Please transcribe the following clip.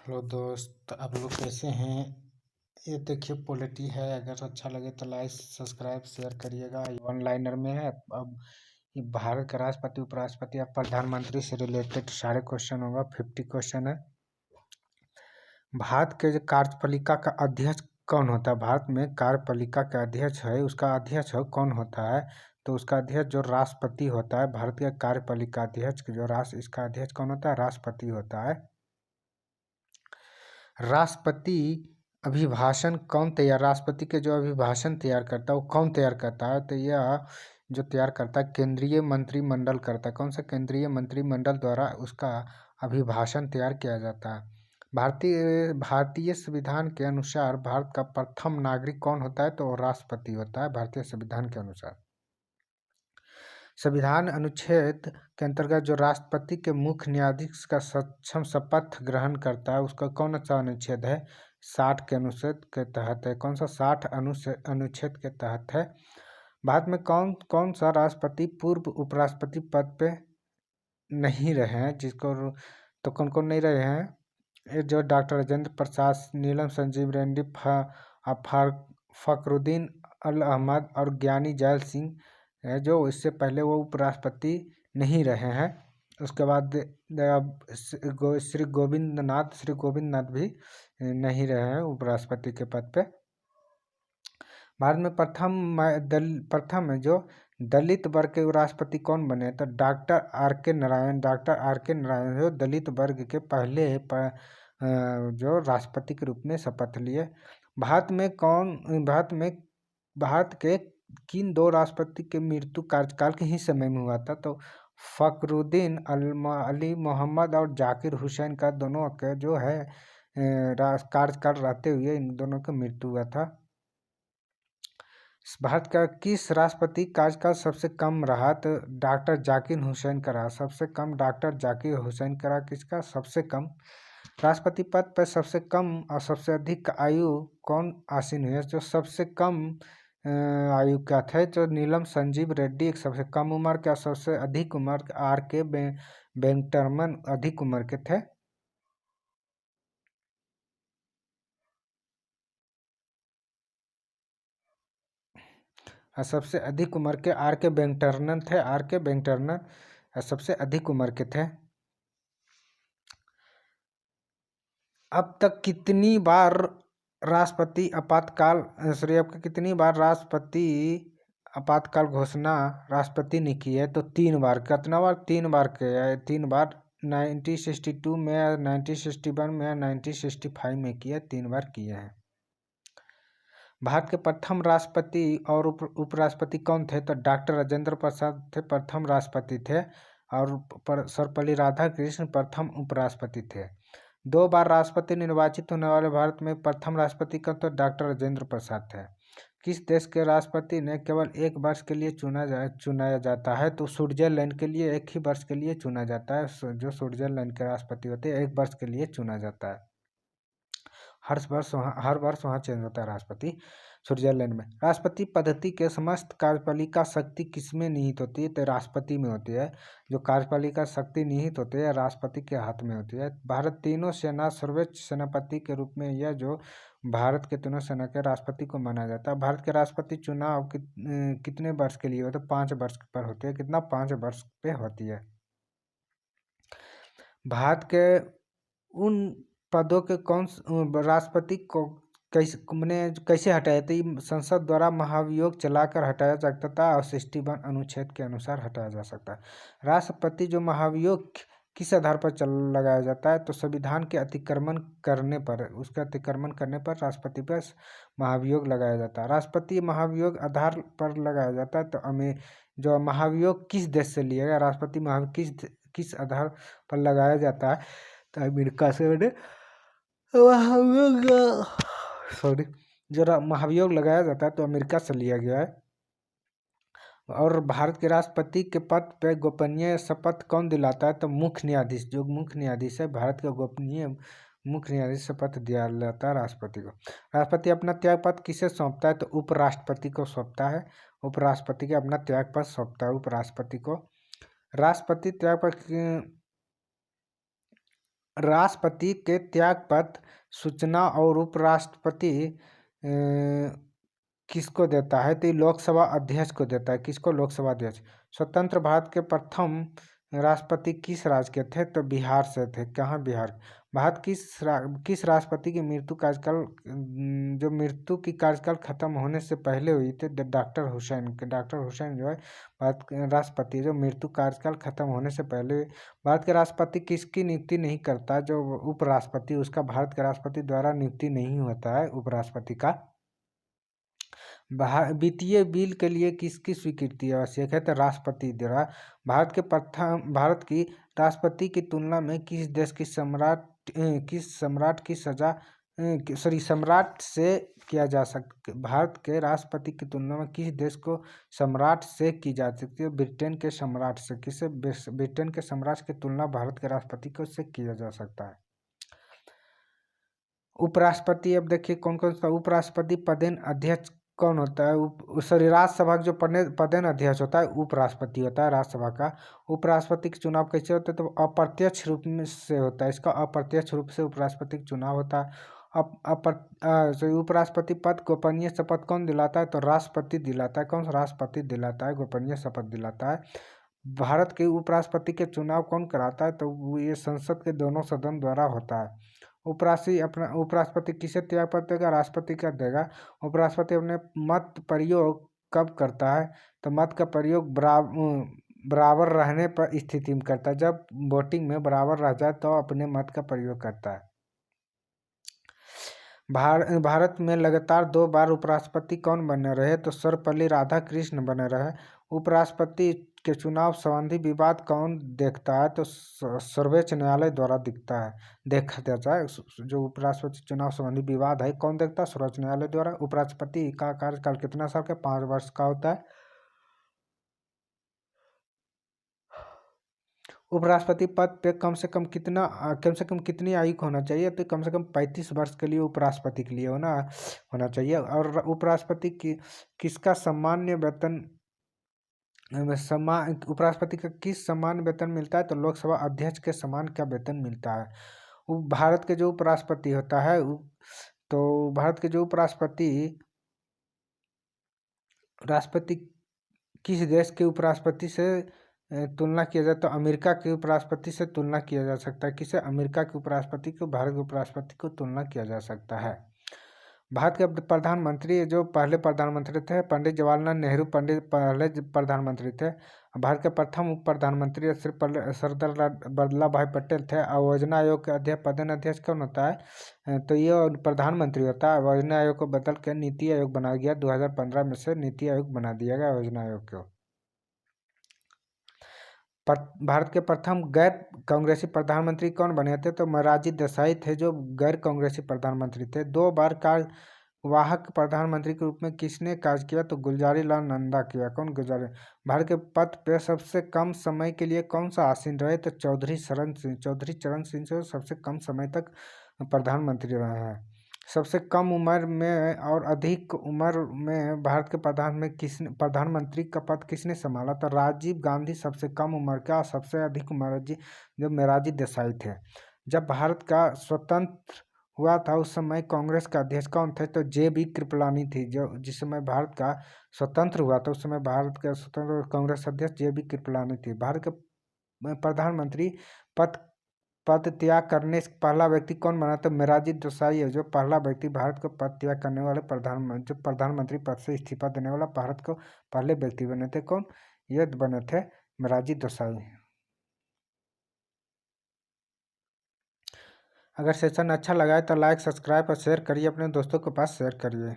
Hello दोस्त, आप लोग कैसे हैं। ये देखिए पॉलिटी है, अगर अच्छा लगे तो लाइक सब्सक्राइब शेयर करिएगा। ये वन लाइनर में है। अब ये भारत के राष्ट्रपति उपराष्ट्रपति और प्रधानमंत्री से रिलेटेड सारे क्वेश्चन होगा। 50 क्वेश्चन है। भारत के जो कार्यपालिका का अध्यक्ष कौन होता है। भारत में कार्यपालिका का अध्यक्ष है, उसका अध्यक्ष कौन होता है। तो उसका अध्यक्ष जो राष्ट्रपति होता है। भारत के कार्यपालिका अध्यक्ष जो इसका अध्यक्ष कौन होता है, राष्ट्रपति होता है। राष्ट्रपति अभिभाषण कौन तैयार, राष्ट्रपति के जो अभिभाषण तैयार करता है वो कौन तैयार करता है। तो यह जो तैयार करता है केंद्रीय मंत्रिमंडल करता है। कौन सा केंद्रीय मंत्रिमंडल द्वारा उसका अभिभाषण तैयार किया जाता है। भारतीय संविधान के अनुसार भारत का प्रथम नागरिक कौन होता है, तो राष्ट्रपति होता है भारतीय संविधान के अनुसार। संविधान अनुच्छेद के अंतर्गत जो राष्ट्रपति के मुख्य न्यायाधीश का सक्षम शपथ ग्रहण करता है उसका कौन सा अनुच्छेद है, 60 के अनुच्छेद के तहत है। कौन सा 60 अनुच्छेद के तहत है। भारत में कौन कौन सा राष्ट्रपति पूर्व उपराष्ट्रपति पद पे नहीं रहे हैं, जिसको तो कौन कौन नहीं रहे हैं। ये जो डॉक्टर राजेंद्र प्रसाद, नीलम संजीव रेड्डी, फखरुद्दीन अल अहमद और ज्ञानी जैल सिंह है, जो इससे पहले वो उपराष्ट्रपति नहीं रहे हैं। उसके बाद श्री गोविंद नाथ भी नहीं रहे हैं उपराष्ट्रपति के पद पे। भारत में प्रथम है जो दलित वर्ग के राष्ट्रपति कौन बने, तो डॉक्टर आर के नारायण जो दलित वर्ग के पहले जो राष्ट्रपति के रूप में शपथ लिए। भारत के किन दो राष्ट्रपति के मृत्यु कार्यकाल के ही समय में हुआ था, तो फखरुद्दीन अली मोहम्मद और जाकिर हुसैन का दोनों के जो है कार्यकाल रहते हुए इन दोनों का मृत्यु हुआ था। भारत का किस राष्ट्रपति कार्यकाल सबसे कम रहा, तो डॉक्टर जाकिर हुसैन का रहा सबसे कम। डॉक्टर जाकिर हुसैन का रहा किसका सबसे कम। राष्ट्रपति पद पर सबसे कम और सबसे अधिक आयु कौन आसीन हुए, जो सबसे कम आयु का थे जो नीलम संजीव रेड्डी एक सबसे कम उम्र के और सबसे अधिक उम्र आर के वेंकटरमन अधिक उम्र के थे। सबसे अधिक उम्र के आर के वेंकटरमन थे। सबसे अधिक उम्र के थे। अब तक कितनी बार राष्ट्रपति आपातकाल घोषणा राष्ट्रपति ने की है, तो 3 बार। कितना बार, 3 बार किया है। 3 बार 1962 में, 1961 में, 1965 में किया, 3 बार किए हैं। भारत के प्रथम राष्ट्रपति और उपराष्ट्रपति कौन थे, तो डॉक्टर राजेंद्र प्रसाद थे, प्रथम राष्ट्रपति थे, और सर्वपल्ली राधाकृष्ण प्रथम उपराष्ट्रपति थे। 2 बार राष्ट्रपति निर्वाचित होने वाले भारत में प्रथम राष्ट्रपति का तो डॉक्टर राजेंद्र प्रसाद थे। किस देश के राष्ट्रपति ने केवल 1 वर्ष के लिए चुनाया जाता है, तो स्विट्जरलैंड के लिए 1 ही वर्ष के लिए चुना जाता है। जो स्विट्जरलैंड के राष्ट्रपति होते हैं 1 वर्ष के लिए चुना जाता है। हर वर्ष वहाँ चेंज होता है राष्ट्रपति स्विट्जरलैंड में। राष्ट्रपति पद्धति के समस्त कार्यपालिका शक्ति किसमें निहित होती है, तो राष्ट्रपति में होती है। जो कार्यपालिका शक्ति निहित होती है राष्ट्रपति के हाथ में होती है। भारत तीनों सेना सर्वोच्च सेनापति के रूप में यह जो भारत के तीनों सेना के राष्ट्रपति को माना जाता है। भारत के राष्ट्रपति चुनाव कितने वर्ष के लिए होते हैं, 5 वर्ष पर होते हैं। कितना, 5 वर्ष पे होती है। भारत के उन पदों के कौन राष्ट्रपति को कैसे हटाया, तो संसद द्वारा महाभियोग चलाकर हटाया जा सकता है और 61 अनुच्छेद के अनुसार हटाया जा सकता है। राष्ट्रपति जो महाभियोग किस आधार पर लगाया जाता है, तो संविधान के अतिक्रमण करने पर, उसका अतिक्रमण करने पर राष्ट्रपति पर महाभियोग लगाया जाता है। राष्ट्रपति महाभियोग आधार पर लगाया जाता है, तो जो महाभियोग किस देश से लिया गया, राष्ट्रपति महाभियोग किस आधार पर लगाया जाता है, तो अमेरिका से जो महाभियोग लगाया जाता है तो अमेरिका से लिया गया है। और भारत के राष्ट्रपति के पद पे गोपनीय शपथ कौन दिलाता है, तो मुख्य न्यायाधीश। जो मुख्य न्यायाधीश है भारत का गोपनीय मुख्य न्यायाधीश शपथ दिलाता है राष्ट्रपति को। राष्ट्रपति अपना त्यागपत्र किसे सौंपता है, तो उपराष्ट्रपति को सौंपता है। उपराष्ट्रपति के अपना त्यागपत्र सौंपता है उपराष्ट्रपति को। राष्ट्रपति त्यागपत्र राष्ट्रपति के त्यागपत्र सूचना और उपराष्ट्रपति किसको देता है? तो ये लोकसभा अध्यक्ष को देता है। किसको? लोकसभा अध्यक्ष। स्वतंत्र भारत के प्रथम राष्ट्रपति किस राज्य के थे? तो बिहार से थे। कहाँ? बिहार। भारत किस राष्ट्रपति की मृत्यु कार्यकाल जो मृत्यु की कार्यकाल खत्म होने से पहले हुई थी? डॉक्टर हुसैन के। डॉक्टर हुसैन जो है भारत के राष्ट्रपति जो मृत्यु कार्यकाल खत्म होने से पहले। भारत के राष्ट्रपति किसकी नियुक्ति नहीं करता? जो उपराष्ट्रपति, उसका भारत के राष्ट्रपति द्वारा नियुक्ति नहीं होता है उपराष्ट्रपति का। वित्तीय बिल के लिए किसकी स्वीकृति आवश्यक है? तो राष्ट्रपति द्वारा। भारत की राष्ट्रपति की तुलना में किस देश की सम्राट की सजा सम्राट से किया जा सकता? भारत के राष्ट्रपति की तुलना में किस देश को सम्राट से की जा सकती है? ब्रिटेन के सम्राट से। किसे? ब्रिटेन के सम्राट की तुलना भारत के राष्ट्रपति को से किया जा सकता है। उपराष्ट्रपति, अब देखिए कौन कौन सा उपराष्ट्रपति पदेन अध्यक्ष कौन होता है? सॉरी, राज्यसभा का जो पदेन अध्यक्ष होता है उपराष्ट्रपति होता है राज्यसभा का। उपराष्ट्रपति का चुनाव कैसे होता है? तो अप्रत्यक्ष रूप में से होता है। इसका अप्रत्यक्ष रूप से उपराष्ट्रपति का चुनाव होता है। उपराष्ट्रपति पद गोपनीय शपथ कौन दिलाता है? तो राष्ट्रपति दिलाता है। कौन सा? राष्ट्रपति दिलाता है, गोपनीय शपथ दिलाता है। भारत के उपराष्ट्रपति के चुनाव कौन कराता है? तो ये संसद के दोनों सदन द्वारा होता है। उपराष्ट्रपति किसे त्याग पत्र देगा? राष्ट्रपति का देगा। उपराष्ट्रपति अपने मत प्रयोग कब करता है? तो मत का प्रयोग बराबर रहने पर स्थिति में करता है। जब वोटिंग में बराबर रह जाए तो अपने मत का प्रयोग करता है। भारत में लगातार 2 बार उपराष्ट्रपति कौन बने रहे? तो सर्वपल्ली राधाकृष्ण बने रहे। उपराष्ट्रपति के चुनाव संबंधी विवाद कौन देखता है? तो सर्वोच्च न्यायालय द्वारा देखा जाता है। जो उपराष्ट्रपति चुनाव संबंधी विवाद है कौन देखता है? सर्वोच्च न्यायालय द्वारा। उपराष्ट्रपति का कार्यकाल कितना साल का? 5 वर्ष का होता है। उपराष्ट्रपति पद पे कम से कम कितनी आयु होना चाहिए? तो कम से कम 35 वर्ष के लिए उपराष्ट्रपति के लिए होना चाहिए। और उपराष्ट्रपति किसका सामान्य वेतन उपराष्ट्रपति का किस समान वेतन मिलता है? तो लोकसभा अध्यक्ष के समान क्या वेतन मिलता है? भारत के जो उपराष्ट्रपति होता है तो भारत के जो राष्ट्रपति किस देश के उपराष्ट्रपति से तुलना किया जाए? तो अमेरिका के उपराष्ट्रपति से तुलना किया जा सकता है। किसे? अमेरिका के उपराष्ट्रपति को भारत के उपराष्ट्रपति को तुलना किया जा सकता है। भारत के प्रधानमंत्री जो पहले प्रधानमंत्री थे पंडित जवाहरलाल नेहरू पहले प्रधानमंत्री थे। भारत के प्रथम उप प्रधानमंत्री सरदार वल्लभ भाई पटेल थे। योजना आयोग के पदेन अध्यक्ष कौन होता है? तो ये प्रधानमंत्री होता है। योजना आयोग को बदल के नीति आयोग बनाया गया। 2015 में से नीति आयोग बना दिया गया योजना आयोग को। भारत के प्रथम गैर कांग्रेसी प्रधानमंत्री कौन बने थे? तो मोरारजी देसाई थे जो गैर कांग्रेसी प्रधानमंत्री थे। 2 बार कार्यवाहक प्रधानमंत्री के रूप में किसने कार्य किया? तो गुलजारीलाल नंदा किया। कौन? गुलजारी। भारत के पद पे सबसे कम समय के लिए कौन सा आसीन रहे? तो चौधरी चरण सिंह से सबसे कम समय तक प्रधानमंत्री रहे हैं। सबसे कम उम्र में और अधिक उम्र में भारत के प्रधानमंत्री का पद किसने संभाला? तो राजीव गांधी सबसे कम उम्र का, सबसे अधिक उम्र जो मोरारजी देसाई थे। जब भारत का स्वतंत्र हुआ था उस समय कांग्रेस का अध्यक्ष कौन थे? तो JB कृपलानी थी। जो जिस समय भारत का स्वतंत्र हुआ था उस समय भारत का स्वतंत्र कांग्रेस अध्यक्ष JB कृपलानी थी। भारत के प्रधानमंत्री पद त्याग करने से पहला व्यक्ति कौन बना? तो मोरारजी देसाई है जो पहला व्यक्ति भारत को पद त्याग करने वाले प्रधानमंत्री पद से इस्तीफा देने वाला भारत को पहले व्यक्ति बने थे। कौन? ये बने थे मोरारजी देसाई। अगर सेशन अच्छा लगा है तो लाइक, सब्सक्राइब और शेयर करिए, अपने दोस्तों के पास शेयर करिए।